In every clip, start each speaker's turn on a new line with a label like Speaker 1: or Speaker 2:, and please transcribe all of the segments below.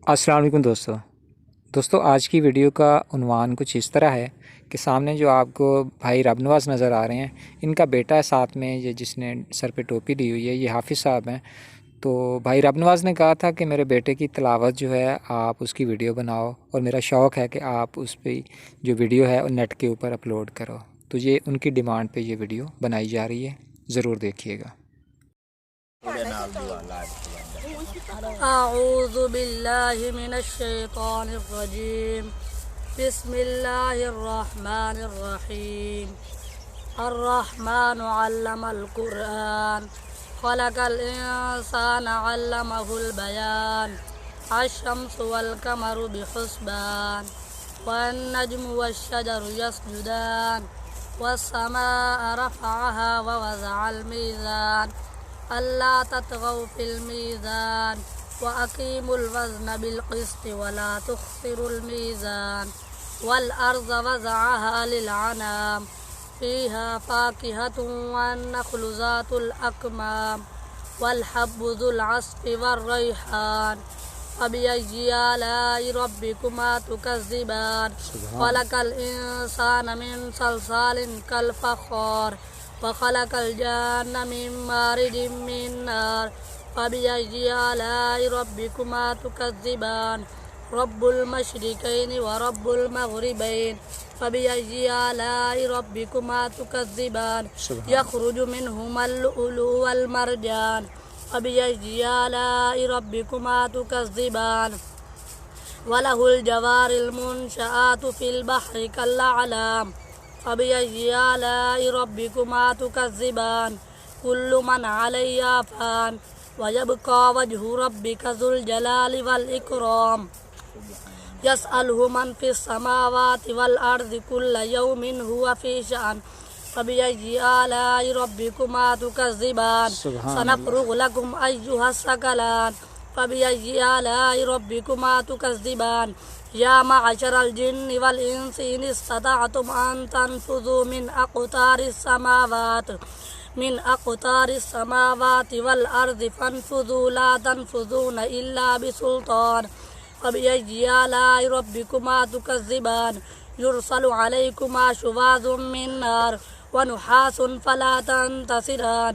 Speaker 1: अस्सलाम वालेकुम दोस्तों आज की वीडियो का उन्वान कुछ इस तरह है कि सामने जो आपको भाई रबनवाज नज़र आ रहे हैं, इनका बेटा है साथ में, ये जिसने सर पे टोपी ली हुई है, ये हाफिज़ साहब हैं। तो भाई रबनवाज ने कहा था कि मेरे बेटे की तिलावत जो है आप उसकी वीडियो बनाओ, और मेरा शौक़ है कि आप उस पर जो वीडियो है वो नेट के ऊपर अपलोड करो। तो ये उनकी डिमांड पे ये वीडियो बनाई जा रही है, ज़रूर देखिएगा।
Speaker 2: अऊज़ु बिल्लाहि मिनश शैतानिर रजीम। बिस्मिल्लाहिर रहमानिर रहीम। अर्रहमानु अल्लमल कुरआन खलकल इंसाना अल्लमहुल बयान। अश-शम्सु वल कमरु बिहुस्बान वन नज्मु वश-शजरु यस्जुदान वस-समाअ रफ़अहा व वज़अल मीज़ान अल्ला ततगौ फिल मीज़ान व अकीमुल वज़्न बिल क़िस्त व ला तुख़्सिरुल मीज़ान वल अर्ज़ वज़अहा लिल अनाम फ़ीहा फ़ाकिहतुन वन नख़्लु ज़ातुल अकमाम वल हब्बु ज़ुल अस्फ़ि वर रैहान फ़बिअय्यि आलाइ रब्बिकुमा तुकज़्ज़िबान ख़लक़ल इंसाना मिन सलसालिन कल फ़ख़्ख़ार वख़लक़ल जान्ना मिन मारिजिम मिन नार फ़बिअय्यि आलाइ रब्बिकुमा तुकज़्ज़िबान रब्बुल मशरिक़ैनि व रब्बुल मग़रिबैन फ़बिअय्यि आलाइ रब्बिकुमा तुकज़्ज़िबान यख़रुजु मिनहुमल लुअलुअ वल मरजान फ़बिअय्यि आलाइ रब्बिकुमा तुकज़्ज़िबान वलहुल जवारिल मुनशआतु फ़िल बहरि कल अअलाम फ़बिअय्यि आलाइ रब्बिकुमा तुकज़्ज़िबान कुल्लु मन अलैहा फ़ान व यब्क़ा वज्हु रब्बिका ज़ुल जलालि वल इकराम यसअलुहु मन फ़िस समावाति वल अर्ज़ि कुल्ल यौमिन हुवा फ़ी शअन फ़बिअय्यि आलाइ रब्बिकुमा तुकज़्ज़िबान सनफ़्रुग़ु लकुम अय्युहस सकलान फ़बिअय्यि आलाइ रब्बिकुमा तुकज़्ज़िबान या मअशरल जिन्नि वल इंसि इन इस्ततअतुम अन तन्फुज़ू मिन अक़तारिस समावाति वल अर्ज़ि फन्फुज़ू ला तन्फुज़ून इल्ला बिसुल्तान फ़बिअय्यि आलाइ रब्बिकुमा तुकज़्ज़िबान युरसलु अलैकुमा शुवाज़ुम मिन नार व नुहासुन फ़ला तंतसिरान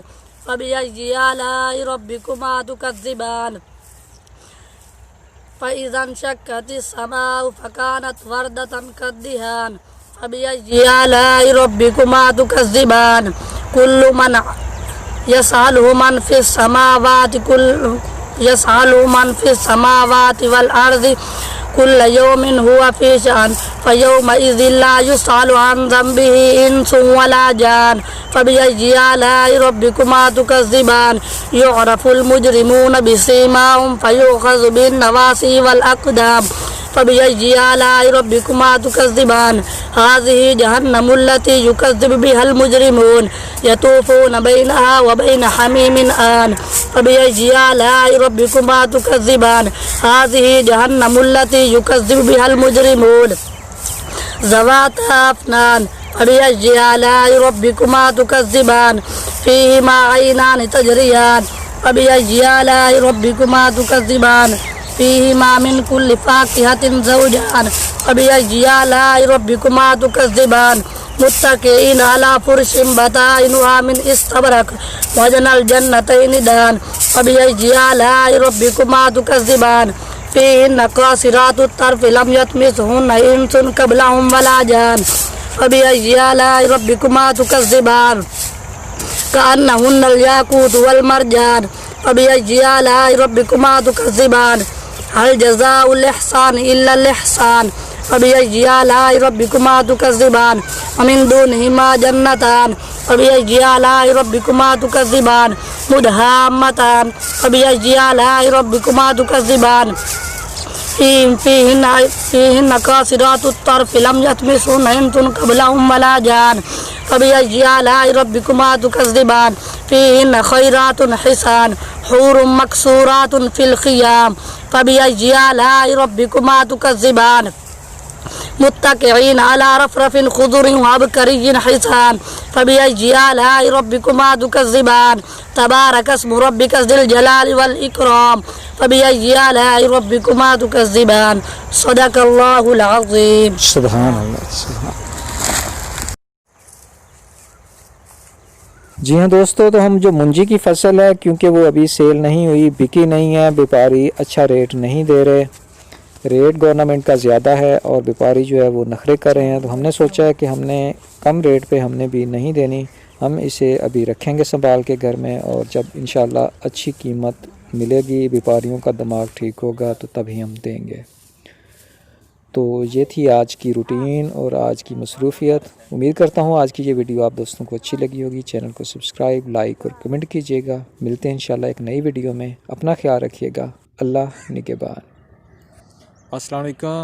Speaker 2: फ़बिअय्यि आलाइ रब्बिकुमा तुकज़्ज़िबान फ़इज़ा इंशक़्क़तिस समाउ फ़कानत वर्दतन कद्दिहान फ़बिअय्यि आलाइ रब्बिकुमा तुकज़्ज़िबान कुल्लु मन यसअलुहु मन फ़िस समावाति वल अर्ज़ि कुल्ल यौमिन हुवा फ़ी शअन फ़यौमइज़िन ला युसअलु अन ज़ंबिही इंसुन वला जान फ़बिअय्यि आलाइ रब्बिकुमा तुकज़्ज़िबान युअरफ़ुल मुजरिमून बिसीमाहुम फ़युख़ज़ु बिन्नवासि वल अक़दाम फ़बिअय्यि आलाइ रब्बिकुमा तुकज़्ज़िबान हाज़िही जहन्नमुल्लती युकज़्ज़िबु बिहल मुजरिमून यतूफ़ून बैनहा व बैन हमीमिन आन फ़बिअय्यि आलाइ रब्बिकुमा तुकज़्ज़िबान हाज़िही जहन्नमुल्लती युकज़्ज़िबु बिहल मुजरिमून ज़वाता अफ़नान फ़बिअय्यि आलाइ रब्बिकुमा तुकज़्ज़िबान फ़ीहिमा ऐनान तजरियान फ़बिअय्यि आलाइ रब्बिकुमा तुकज़्ज़िबान फ़ीहिमा मिन कुल्लि फ़ाकिहतिन ज़ौजान फ़बिअय्यि आलाइ रब्बिकुमा तुकज़्ज़िबान मुत्तक़ीन अला फ़ुरशिन बताइनुहा मिन इस्तबरक़ वजनल जन्नतैनि दान फ़बिअय्यि आलाइ रब्बिकुमा तुकज़्ज़िबान फ़ीहिन्ना क़ासिरातुत तर्फ़ि लम यतमिसहुन्ना इंसुन क़ब्लहुम वला जान फ़बिअय्यि आलाइ रब्बिकुमा तुकज़्ज़िबान कअन्नहुन्नल याक़ूत वल मरजान फ़बिअय्यि आलाइ रब्बिकुमा तुकज़्ज़िबान हल जज़ाउल इहसान इल्लल इहसान फ़बिअय्यि आलाइ रब्बिकुमा तुकज़्ज़िबान व मिन दूनिहिमा जन्नतान फ़बिअय्यि आलाइ रब्बिकुमा तुकज़्ज़िबान मुदहाम्मतान फ़बिअय्यि आलाइ रब्बिकुमा तुकज़्ज़िबान फ़ीहिन्ना क़ासिरातुत तर्फ़ि लम यतमिसहुन्ना इंसुन क़ब्लहुम वला जान फ़बिअय्यि आलाइ रब्बिकुमा तुकज़्ज़िबान फ़ीहिन्ना ख़ैरातुन हिसान हूरुम मक़सूरातुन फ़िल ख़ियाम फ़बिअय्यि आलाइ रब्बिकुमा तुकज़्ज़िबान متكئين على رفرف خضر وعبقري حسان فبأي آلاء ربكما تكذبان تبارك اسم ربك ذي الجلال والإكرام فبأي آلاء ربكما تكذبان صدق الله العظيم.
Speaker 1: سبحان اللہ سبحان. جی ہاں دوستو، تو ہم جو منجی کی فصل ہے کیونکہ وہ ابھی سیل نہیں ہوئی، بکی نہیں ہے، بیپاری اچھا ریٹ نہیں دے رہے، ریٹ گورنمنٹ کا زیادہ ہے اور بیپاری جو ہے وہ نخرے کر رہے ہیں، تو ہم نے سوچا ہے کہ ہم نے کم ریٹ پہ ہم نے بھی نہیں دینی، ہم اسے ابھی رکھیں گے سنبھال کے گھر میں، اور جب انشاءاللہ اچھی قیمت ملے گی، بیپاریوں کا دماغ ٹھیک ہوگا تو تبھی ہم دیں گے. تو یہ تھی آج کی روٹین اور آج کی مصروفیت. امید کرتا ہوں آج کی یہ ویڈیو آپ دوستوں کو اچھی لگی ہوگی. چینل کو سبسکرائب، لائک اور کمنٹ کیجیے گا. ملتے ہیں انشاءاللہ ایک نئی ویڈیو میں. اپنا خیال رکھیے گا. اللہ نگہبان.
Speaker 3: السلام علیکم.